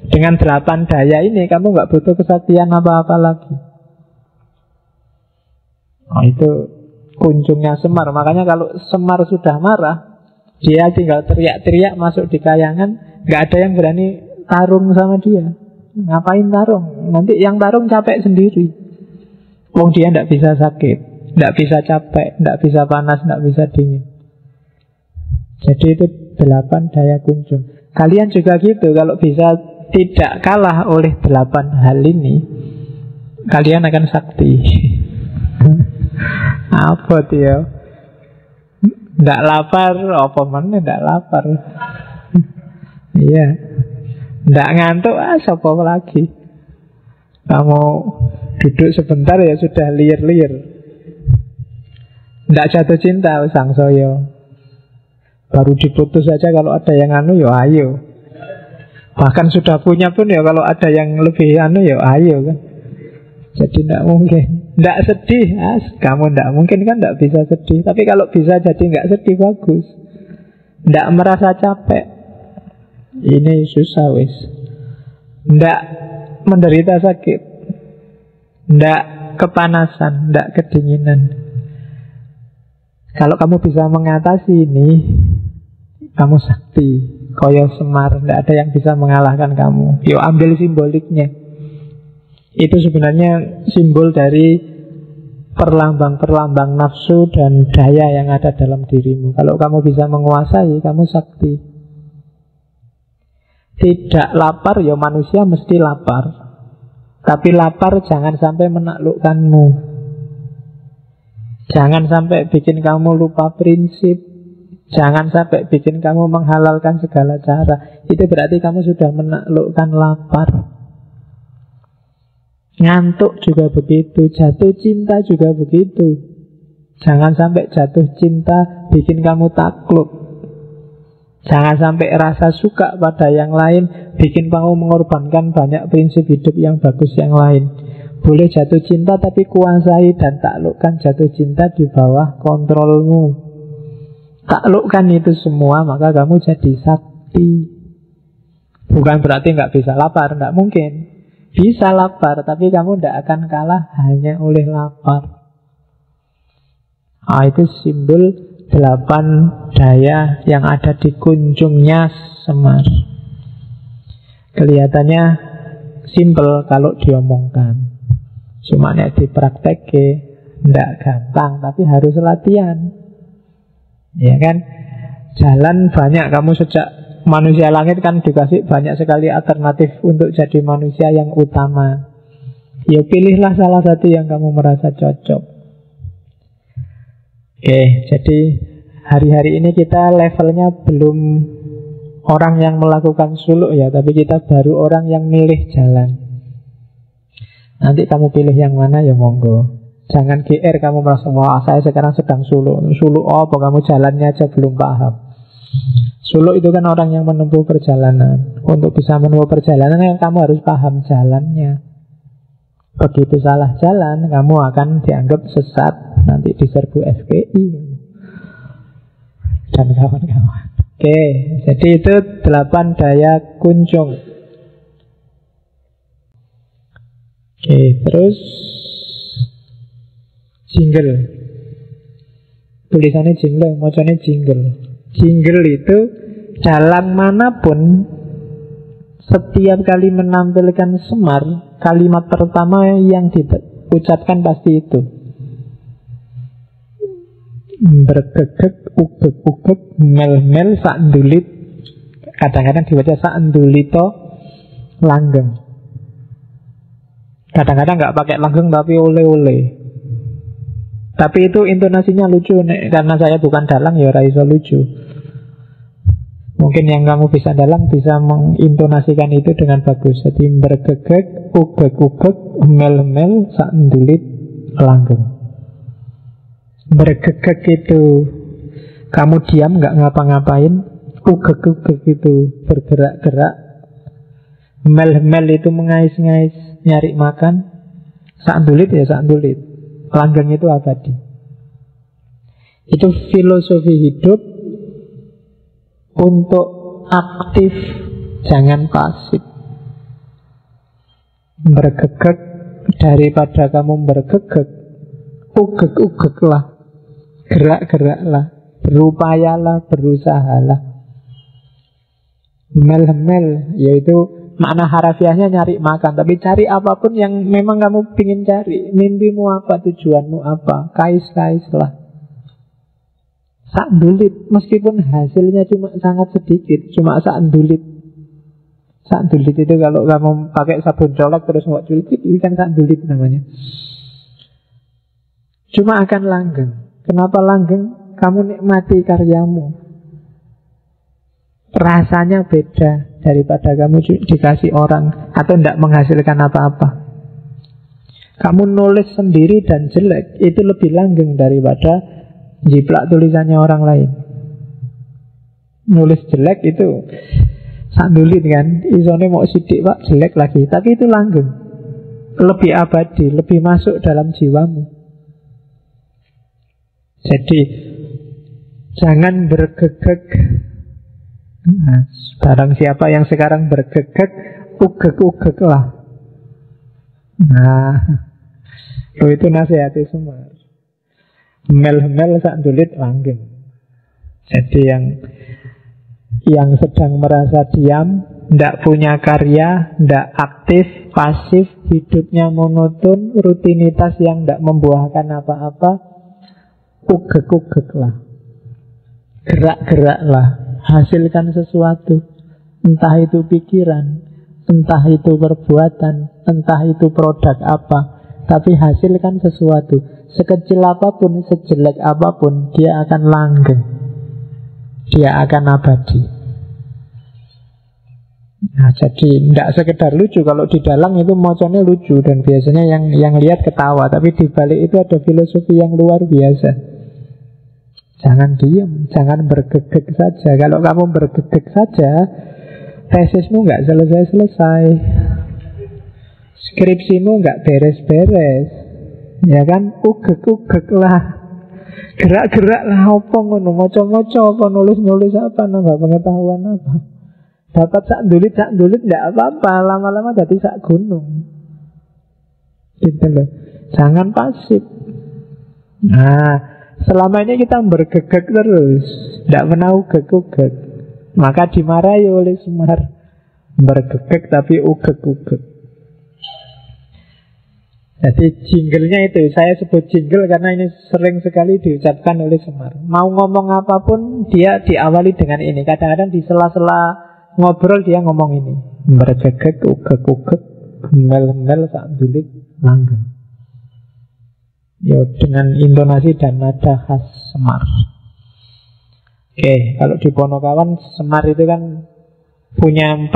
Dengan 8 daya ini kamu nggak butuh kesaktian apa-apa lagi. Itu kuncungnya Semar. Makanya kalau Semar sudah marah, Dia tinggal teriak-teriak masuk di kayangan, nggak ada yang berani tarung sama dia. Ngapain tarung? Nanti yang tarung capek sendiri. Wong dia nggak bisa sakit, nggak bisa capek, nggak bisa panas, nggak bisa dingin. Jadi itu 8 daya kunjung. Kalian juga gitu. Kalau bisa tidak kalah oleh 8 hal ini, kalian akan sakti. Apa dia? Nggak lapar, apa mana nggak lapar? Iya. Nggak ngantuk, siapa lagi? Kamu duduk sebentar ya sudah liar-liar. Nggak jatuh cinta sang soyo. Baru diputus saja kalau ada yang anu ya ayo. Bahkan sudah punya pun ya kalau ada yang lebih anu ya ayo kan. Jadi tidak mungkin. Tidak sedih, kamu tidak mungkin kan tidak bisa sedih. Tapi kalau bisa jadi nggak sedih bagus. Tidak merasa capek. Ini susah wis. Tidak menderita sakit. Tidak kepanasan, tidak kedinginan. Kalau kamu bisa mengatasi ini, kamu sakti. Koyo Semar, tidak ada yang bisa mengalahkan kamu. Yuk ambil simboliknya. Itu sebenarnya simbol dari perlambang-perlambang nafsu dan daya yang ada dalam dirimu. Kalau kamu bisa menguasai, kamu sakti. Tidak lapar, ya manusia mesti lapar. Tapi lapar jangan sampai menaklukkanmu. Jangan sampai bikin kamu lupa prinsip. Jangan sampai bikin kamu menghalalkan segala cara. Itu berarti kamu sudah menaklukkan lapar. Ngantuk juga begitu. Jatuh cinta juga begitu. Jangan sampai jatuh cinta bikin kamu takluk. Jangan sampai rasa suka pada yang lain bikin kamu mengorbankan banyak prinsip hidup yang bagus yang lain. Boleh jatuh cinta tapi kuasai dan taklukkan jatuh cinta di bawah kontrolmu. Taklukkan itu semua, maka kamu jadi sakti. Bukan berarti nggak bisa lapar, nggak mungkin. Bisa lapar, tapi kamu tidak akan kalah hanya oleh lapar. Itu simbol 8 daya yang ada di kunjungnya Semar. Kelihatannya simpel kalau diomongkan. Cuma nek dipraktekke ndak gampang, tapi harus latihan. Ya kan? Jalan banyak, kamu sejak manusia langit kan dikasih banyak sekali alternatif untuk jadi manusia yang utama. Ya pilihlah salah satu yang kamu merasa cocok. Oke, jadi hari-hari ini kita levelnya belum orang yang melakukan suluk ya, tapi kita baru orang yang milih jalan. Nanti kamu pilih yang mana ya monggo. Jangan GR kamu merasa, wah saya sekarang sedang suluk. Suluk apa, kamu jalannya aja belum paham. Suluk itu kan orang yang menempuh perjalanan. Untuk bisa menempuh perjalanan kan kamu harus paham jalannya. Begitu salah jalan, kamu akan dianggap sesat. Nanti diserbu FPI dan kawan-kawan. Oke, jadi itu 8 daya kunjung. Oke, terus jingle. Tulisannya jingle, macamnya jingle. Jingle itu dalam manapun, setiap kali menampilkan Semar, kalimat pertama yang diucapkan pasti itu. Bergegek, ugek-ugek, mel-mel, sakndulit. Kadang-kadang dibaca sakndulito, langgeng. Kadang-kadang nggak pakai langgeng tapi ole-ole. Tapi itu intonasinya lucu nek, karena saya bukan dalang ya raiso lucu. Mungkin yang kamu bisa dalang bisa mengintonasikan itu dengan bagus. Jadi bergegek, ugek-ugek, mel-mel, sakndulit, langgeng. Bergegek itu kamu diam nggak ngapa-ngapain. Ugek-ugek itu bergerak-gerak. Mel-mel itu mengais-ngais nyari makan. Sakndulit ya sakndulit. Langgeng itu abadi. Itu filosofi hidup untuk aktif, jangan pasif. Bergegek daripada kamu bergegek, ugek-ugeklah, gerak-geraklah. berupayalah, berusahalah. Mel-mel, yaitu makna harafiahnya nyari makan. Tapi cari apapun yang memang kamu ingin cari. Mimpimu apa, tujuanmu apa, kais-kais lah. Sak dulit, meskipun hasilnya cuma sangat sedikit, cuma sak dulit. Sak dulit itu kalau kamu pakai sabun colek terus mau culit, itu kan sak dulit namanya. Cuma akan langgeng. Kenapa langgeng? Kamu nikmati karyamu, rasanya beda daripada kamu dikasih orang atau tidak menghasilkan apa-apa. Kamu nulis sendiri dan jelek, itu lebih langgeng daripada jiplak tulisannya orang lain. Nulis jelek itu sandulit kan, isone mau sidik pak, jelek lagi. Tapi itu langgeng, lebih abadi, lebih masuk dalam jiwamu. Jadi jangan bergegek. Nah, barang siapa yang sekarang bergegek, ugek-ugek lah. Nah, itu nasihati Semar. Mel-mel sak dulit langgeng. Jadi yang sedang merasa diam, ndak punya karya, ndak aktif, pasif, hidupnya monoton, rutinitas yang ndak membuahkan apa-apa, ugek-ugek lah. Gerak-gerak lah. Hasilkan sesuatu. Entah itu pikiran, entah itu perbuatan, entah itu produk apa, tapi hasilkan sesuatu. Sekecil apapun, sejelek apapun, dia akan langgeng, dia akan abadi. Nah, jadi tidak sekedar lucu. Kalau di dalam itu moconnya lucu dan biasanya yang lihat ketawa, tapi di balik itu ada filosofi yang luar biasa. Jangan diam, jangan bergegek saja. Kalau kamu bergegek saja, tesismu nggak selesai-selesai, skripsimu nggak beres-beres, ya kan? Ugek-ugek lah, gerak-gerak lah. Apa ngono, moco-moco apa, nulis-nulis apa, nambah pengetahuan apa. Dapat sak dulit nggak apa-apa, lama-lama jadi sak gunung. Gitu loh. Jangan pasif. Nah, selama ini kita bergegek terus, tidak pernah ugek-ugek. Maka dimarahi oleh Semar. Bergegek tapi ugek-ugek. Jadi jinglenya itu, saya sebut jingle karena ini sering sekali diucapkan oleh Semar. Mau ngomong apapun, dia diawali dengan ini. Kadang-kadang di sela-sela ngobrol dia ngomong ini. Bergegek, ugek-ugek, mel-mel, sak dulit, langgeng. Ya, dengan intonasi dan nada khas Semar. Oke, kalau di Ponokawan, Semar itu kan punya 4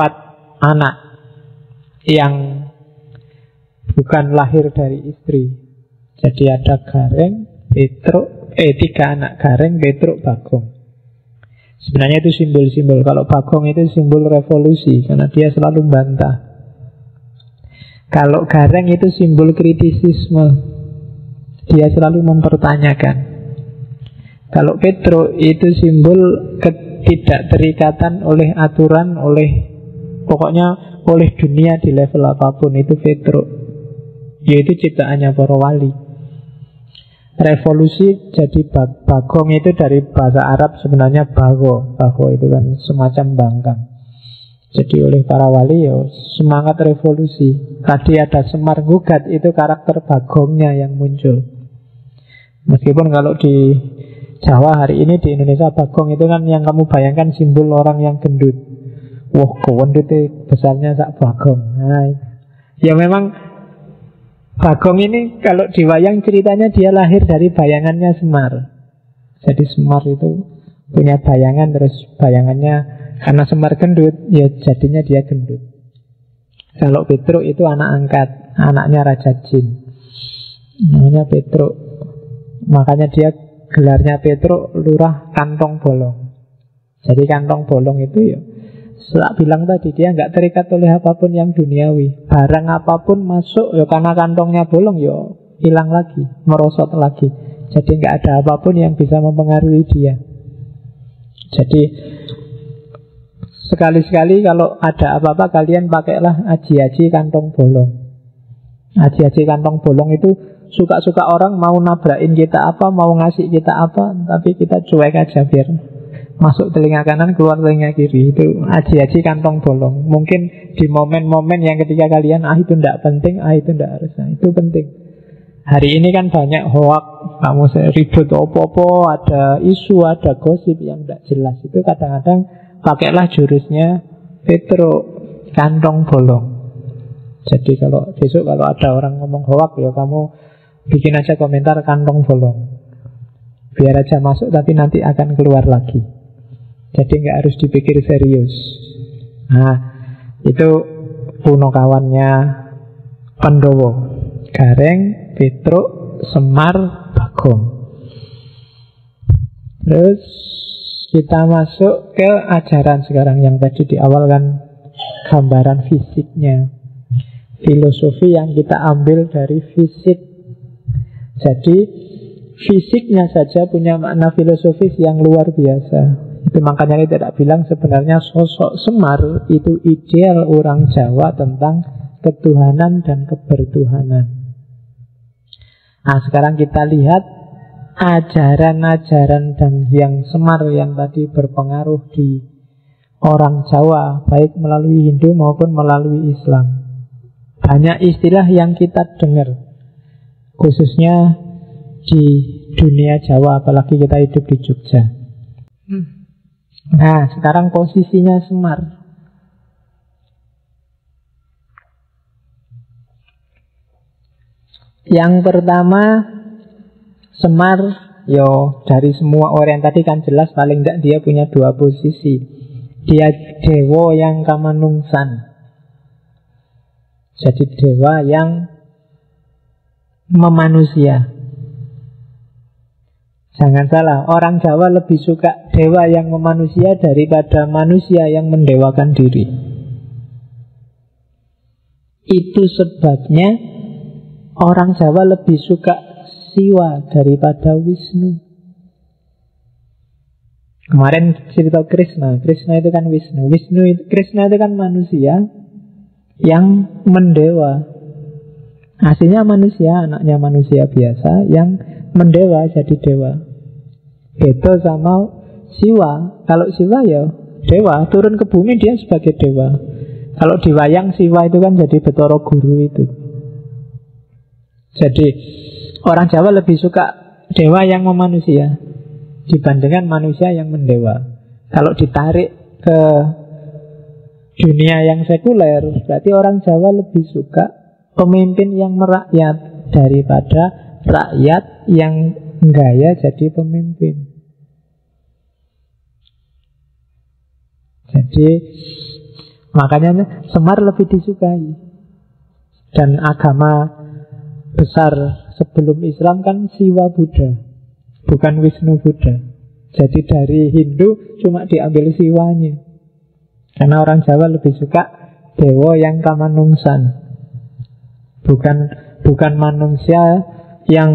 anak yang bukan lahir dari istri. Jadi ada Gareng, Petruk, 3 anak, Gareng, Petruk, Bagong. Sebenarnya itu simbol-simbol. Kalau Bagong itu simbol revolusi, karena dia selalu bantah. Kalau Gareng itu simbol kritisisme, dia selalu mempertanyakan. Kalau Petruk itu simbol ketidakterikatan oleh aturan, pokoknya oleh dunia di level apapun. Itu Petruk, yaitu ciptaannya para wali. Revolusi jadi Bagong itu dari bahasa Arab sebenarnya bago. Bago itu kan semacam bangkang. Jadi oleh para wali ya semangat revolusi. Tadi ada Semar gugat, itu karakter Bagongnya yang muncul. Meskipun kalau di Jawa hari ini, di Indonesia, Bagong itu kan yang kamu bayangkan simbol orang yang gendut. Wah, gendut itu besarnya sak Bagong. Nah, ya memang Bagong ini kalau diwayang ceritanya dia lahir dari bayangannya Semar. Jadi Semar itu punya bayangan, terus bayangannya karena Semar gendut, ya jadinya dia gendut. Kalau Petruk itu anak angkat, anaknya Raja Jin, namanya Petruk. Makanya dia gelarnya Petruk, lurah kantong bolong. Jadi kantong bolong itu ya, saya bilang tadi, dia nggak terikat oleh apapun yang duniawi. Barang apapun masuk ya karena kantongnya bolong ya hilang lagi, merosot lagi. Jadi nggak ada apapun yang bisa mempengaruhi dia. Jadi sekali-sekali kalau ada apa-apa, kalian pakailah aji-aji kantong bolong. Aji-aji kantong bolong itu suka-suka orang mau nabrakin kita apa, mau ngasih kita apa, tapi kita cuek aja biar masuk telinga kanan, keluar telinga kiri. Itu aji-aji kantong bolong. Mungkin di momen-momen yang ketika kalian itu tidak penting, itu tidak harus, itu penting. Hari ini kan banyak hoak, kamu ribut opo-opo, ada isu, ada gosip yang tidak jelas. Itu kadang-kadang pakailah jurusnya Petro, kantong bolong. Jadi kalau besok kalau ada orang ngomong hoak, ya kamu bikin aja komentar kantong bolong. Biar aja masuk tapi nanti akan keluar lagi. Jadi nggak harus dipikir serius. Nah, itu punokawannya Pandhawa. Gareng, Petruk, Semar, Bagong. Terus kita masuk ke ajaran sekarang. Yang tadi di awal kan gambaran fisiknya, filosofi yang kita ambil dari fisik. Jadi fisiknya saja punya makna filosofis yang luar biasa. Itu makanya saya tidak bilang sebenarnya sosok Semar itu ideal orang Jawa tentang ketuhanan dan kebertuhanan. Nah, sekarang kita lihat ajaran-ajaran dan yang Semar yang tadi berpengaruh di orang Jawa, baik melalui Hindu maupun melalui Islam. Banyak istilah yang kita dengar, khususnya di dunia Jawa, apalagi kita hidup di Jogja. Nah, sekarang posisinya Semar. Yang pertama, Semar, dari semua orang tadi kan jelas paling tidak dia punya dua posisi. Dia dewa yang kamanungsan. Jadi dewa yang memanusia. Jangan salah, orang Jawa lebih suka dewa yang memanusia daripada manusia yang mendewakan diri. Itu sebabnya orang Jawa lebih suka Siwa daripada Wisnu. Kemarin cerita Krishna itu kan Wisnu. Krishna itu kan manusia yang mendewa. Aslinya manusia, anaknya manusia biasa yang mendewa jadi dewa. Beda sama Siwa. Kalau Siwa ya dewa, turun ke bumi dia sebagai dewa. Kalau di wayang Siwa itu kan jadi Betara Guru itu. Jadi orang Jawa lebih suka dewa yang memanusia dibandingkan manusia yang mendewa. Kalau ditarik ke dunia yang sekuler, berarti orang Jawa lebih suka pemimpin yang merakyat daripada rakyat yang gaya jadi pemimpin. Jadi makanya Semar lebih disukai. Dan agama besar sebelum Islam kan Siwa Buddha, bukan Wisnu Buddha. Jadi dari Hindu cuma diambil Siwanya. Karena orang Jawa lebih suka dewa yang kamanungsan, bukan manusia yang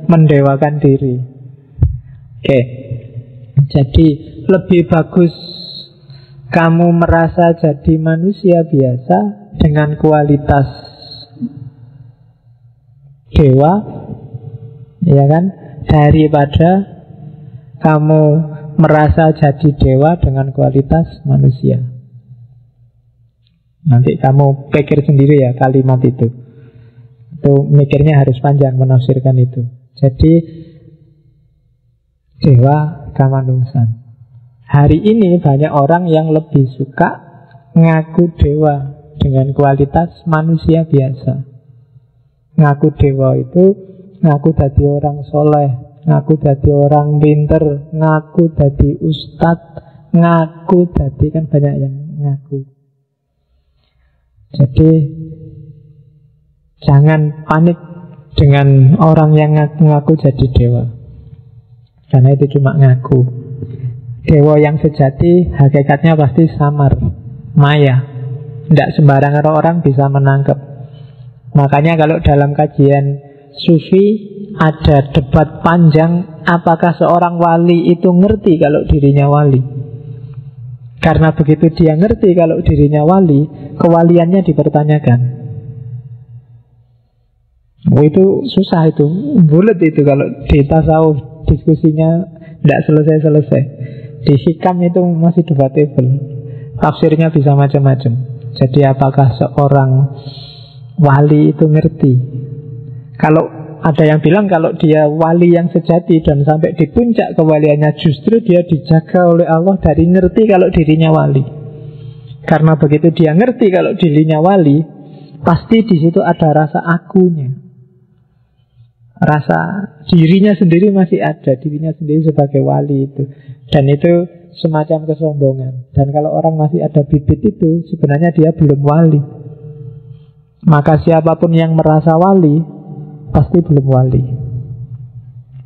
mendewakan diri. Oke. Jadi lebih bagus kamu merasa jadi manusia biasa dengan kualitas dewa, ya kan, daripada kamu merasa jadi dewa dengan kualitas manusia. Nanti kamu pikir sendiri ya kalimat itu. Itu mikirnya harus panjang menafsirkan itu. Jadi dewa kamanungsan. Hari ini banyak orang yang lebih suka ngaku dewa dengan kualitas manusia biasa. Ngaku dewa itu ngaku jadi orang soleh, ngaku jadi orang pinter, ngaku jadi ustadz, ngaku jadi, kan banyak yang ngaku. Jadi jangan panik dengan orang yang ngaku-ngaku jadi dewa, karena itu cuma ngaku. Dewa yang sejati hakikatnya pasti samar, maya. Tidak sembarangan orang bisa menangkap. Makanya kalau dalam kajian sufi ada debat panjang, apakah seorang wali itu ngerti kalau dirinya wali. Karena begitu dia ngerti kalau dirinya wali, kewaliannya dipertanyakan. Oh, itu susah itu, bulat itu kalau di tasawuf diskusinya tidak selesai-selesai. Di hikam itu masih debatable, tafsirnya bisa macam-macam. Jadi apakah seorang wali itu ngerti? Kalau ada yang bilang kalau dia wali yang sejati dan sampai di puncak kewaliannya, justru dia dijaga oleh Allah dari ngerti kalau dirinya wali. Karena begitu dia ngerti kalau dirinya wali, pasti di situ ada rasa akunya. Rasa dirinya sendiri masih ada, dirinya sendiri sebagai wali itu. Dan itu semacam kesombongan. Dan kalau orang masih ada bibit itu, sebenarnya dia belum wali. Maka siapapun yang merasa wali, pasti belum wali.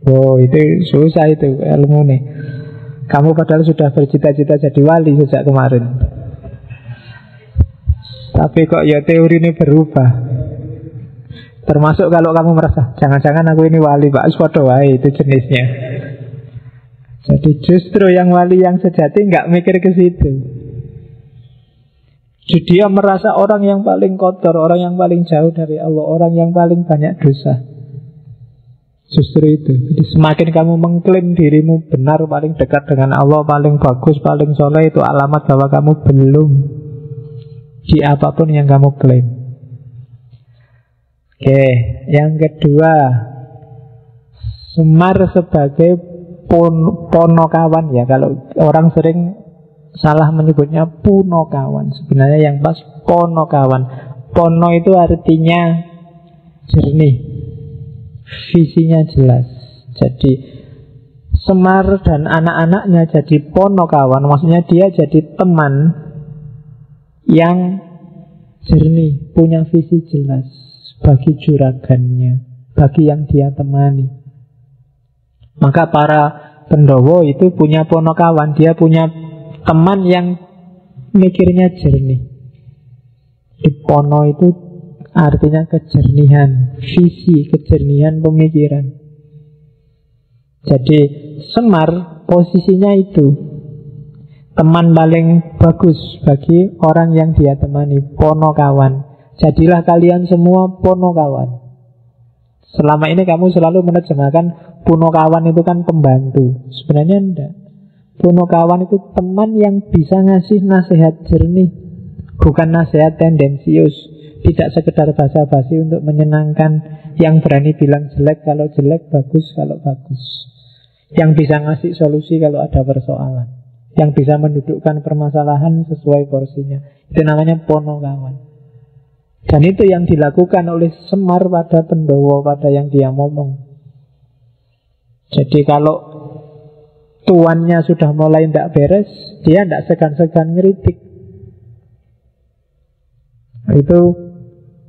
Oh, itu susah itu ilmu nih. Kamu padahal sudah bercita-cita jadi wali sejak kemarin, tapi kok ya teori ini berubah. Termasuk kalau kamu merasa jangan-jangan aku ini wali, Pak, padha wae, itu jenisnya. Jadi justru yang wali yang sejati nggak mikir ke situ. Jadi dia merasa orang yang paling kotor, orang yang paling jauh dari Allah, orang yang paling banyak dosa. Justru itu. Jadi semakin kamu mengklaim dirimu benar, paling dekat dengan Allah, paling bagus, paling soleh, itu alamat bahwa kamu belum di apapun yang kamu klaim. Oke, yang kedua, Semar sebagai ponokawan ya. Kalau orang sering salah menyebutnya punokawan, sebenarnya yang pas ponokawan. Pono itu artinya jernih, visinya jelas. Jadi Semar dan anak-anaknya jadi ponokawan, maksudnya dia jadi teman yang jernih, punya visi jelas bagi juragannya, bagi yang dia temani. Maka para Pendowo itu punya ponokawan, dia punya teman yang mikirnya jernih. Di pono itu artinya kejernihan visi, kejernihan pemikiran. Jadi Semar posisinya itu teman paling bagus bagi orang yang dia temani, ponokawan. Jadilah kalian semua ponokawan. Selama ini kamu selalu menerjemahkan punokawan itu kan pembantu. Sebenarnya enggak. Punokawan itu teman yang bisa ngasih nasihat jernih, bukan nasihat tendensius. Tidak sekedar basa-basi untuk menyenangkan, yang berani bilang jelek kalau jelek, bagus kalau bagus. Yang bisa ngasih solusi kalau ada persoalan, yang bisa mendudukkan permasalahan sesuai porsinya. Itu namanya ponokawan. Dan itu yang dilakukan oleh Semar pada Pendowo, pada yang dia ngomong. Jadi kalau tuannya sudah mulai tidak beres, dia tidak segan-segan ngeritik. Itu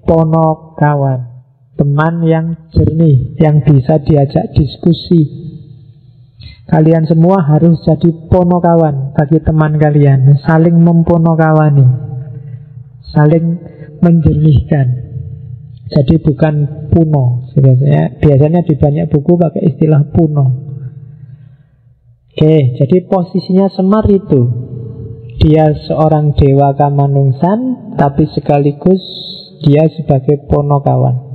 ponokawan, teman yang jernih, yang bisa diajak diskusi. Kalian semua harus jadi ponokawan bagi teman kalian, saling memponokawani, saling menjernihkan. Jadi bukan puno. Biasanya di banyak buku pakai istilah puno. Oke, jadi posisinya Semar itu, dia seorang dewa kamanungsan, tapi sekaligus dia sebagai ponokawan.